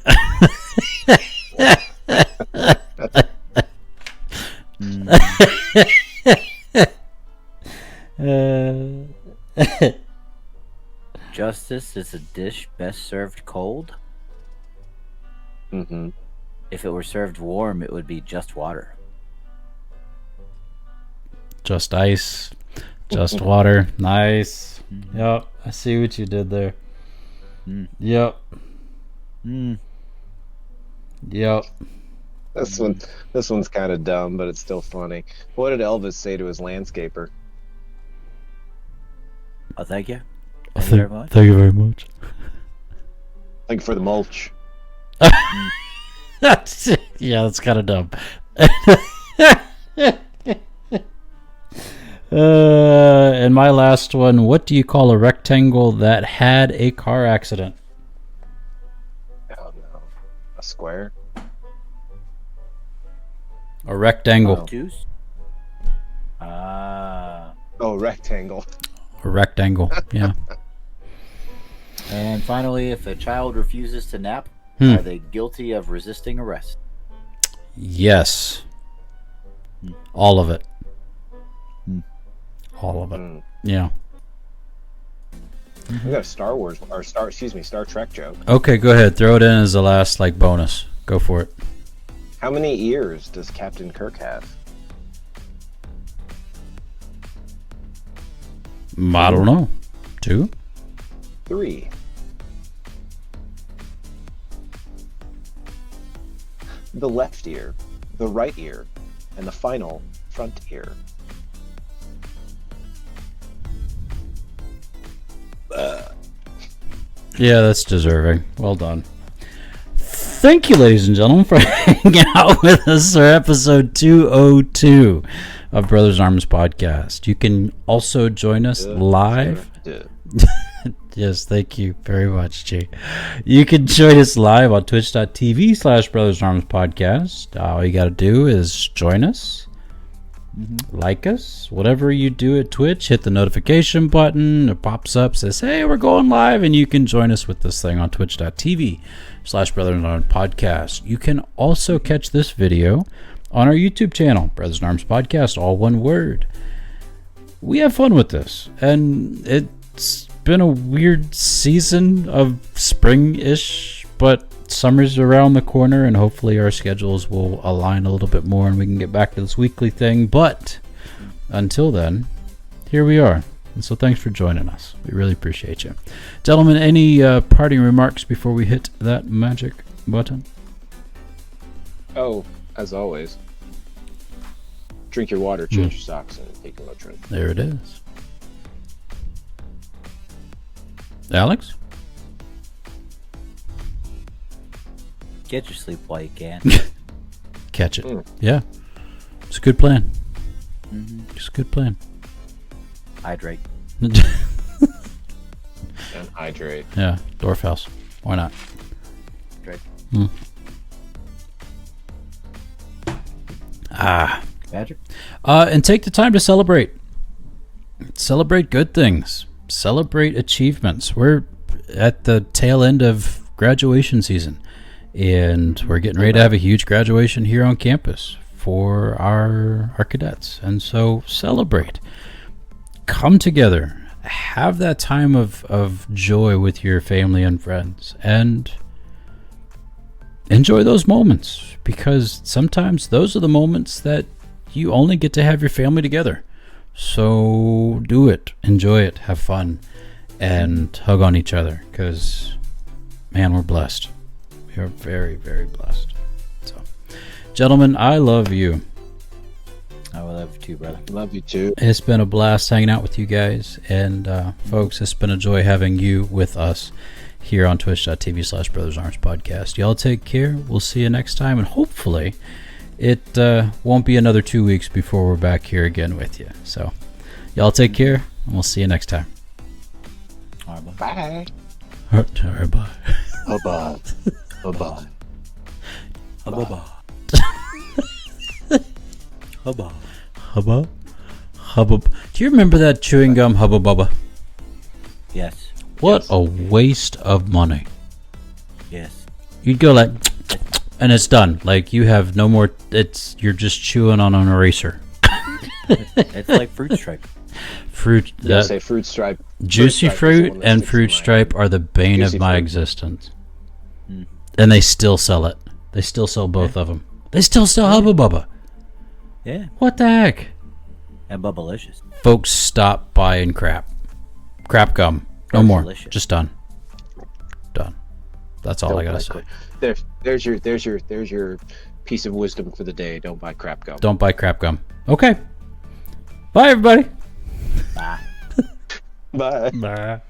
C: Justice is a dish best served cold.
B: Mm-hmm.
C: If it were served warm, it would be just water.
A: Just ice, just water. Nice. Yep, I see what you did there. Yep. Yep.
B: This one's kind of dumb, but it's still funny. What did Elvis say to his landscaper?
C: Oh, thank you. Thank you very much.
A: Thank you very much.
B: Thank you for the mulch.
A: Yeah, that's kind of dumb. And my last one, what do you call a rectangle that had a car accident?
B: Oh no, a square.
A: A rectangle.
C: Obtuse?
B: Oh, rectangle.
A: A rectangle, yeah.
C: And finally, if a child refuses to nap, are they guilty of resisting arrest?
A: Yes. All of it. All of it. Yeah.
B: We got a Star Trek joke.
A: Okay, go ahead. Throw it in as the last bonus. Go for it.
B: How many ears does Captain Kirk have?
A: I don't know. 2?
B: 3. The left ear, the right ear, and the final front ear.
A: Yeah, that's deserving. Well done. Thank you, ladies and gentlemen, for hanging out with us for episode 202 of Brothers in Arms podcast. You can also join us live. Yes, thank you very much, G. You can join us live on twitch.tv/Brothers in Arms podcast. All you got to do is join us, like us, whatever you do at Twitch, hit the notification button. It pops up, says, hey, we're going live, and you can join us with this thing on twitch.tv/Brothers in Arms podcast. You can also catch this video on our YouTube channel, Brothers in Arms podcast, all one word. We have fun with this, and it's been a weird season of spring-ish, but summer's around the corner, and hopefully our schedules will align a little bit more and we can get back to this weekly thing. But until then, here we are. And so thanks for joining us. We really appreciate you. Gentlemen, any parting remarks before we hit that magic button?
B: Oh, as always, drink your water, change your socks, and take your Motrin.
A: There it is. Alex?
C: Get your sleep while you can.
A: Catch it. Yeah. It's a good plan. It's a good plan.
C: Hydrate.
B: And hydrate.
A: Yeah. Dwarf house. Why not?
C: Hydrate. Magic.
A: And take the time to celebrate. Celebrate good things. Celebrate achievements. We're at the tail end of graduation season, and we're getting ready to have a huge graduation here on campus for our cadets. And so celebrate. Come together. Have that time of joy with your family and friends, and enjoy those moments, because sometimes those are the moments that you only get to have your family together. So do it, enjoy it, have fun, and hug on each other, because, man, we're blessed. We are very, very blessed. So, gentlemen, I love you.
C: I will love you too, brother.
B: Love you too.
A: It's been a blast hanging out with you guys. And folks, it's been a joy having you with us here on twitch.tv/BrothersArms Podcast. Y'all take care. We'll see you next time. And hopefully it won't be another 2 weeks before we're back here again with you. So y'all take care, and we'll see you next time.
C: All right,
B: Bye.
A: All right, bye.
B: Bye-bye. Bye-bye.
C: bye.
A: Hubba. Hubba. Hubba. Do you remember that chewing gum Hubba Bubba?
C: Yes.
A: What
B: Yes.
A: a waste of money.
C: Yes.
A: You'd go like, and it's done. Like, you have no more, you're just chewing on an eraser.
C: It's like fruit stripe.
A: Fruit,
B: Yeah, say fruit stripe.
A: juicy
B: Stripe is the
A: fruit
B: one that
A: and
B: sticks in
A: fruit
B: my
A: stripe
B: head.
A: are the bane
B: Juicy
A: of my
B: fruit.
A: existence.
C: Mm.
A: And they still sell it. They still sell both of them. They still sell Hubba Bubba.
C: Yeah.
A: What the heck?
C: And Bubblicious.
A: Folks, stop buying crap. Crap gum. No
C: They're
A: more.
C: delicious.
A: Just done. Done. That's all I gotta say.
B: There's your piece of wisdom for the day. Don't buy crap gum.
A: Don't buy crap gum. Okay. Bye, everybody.
C: Bye.
B: Bye.
A: Bye.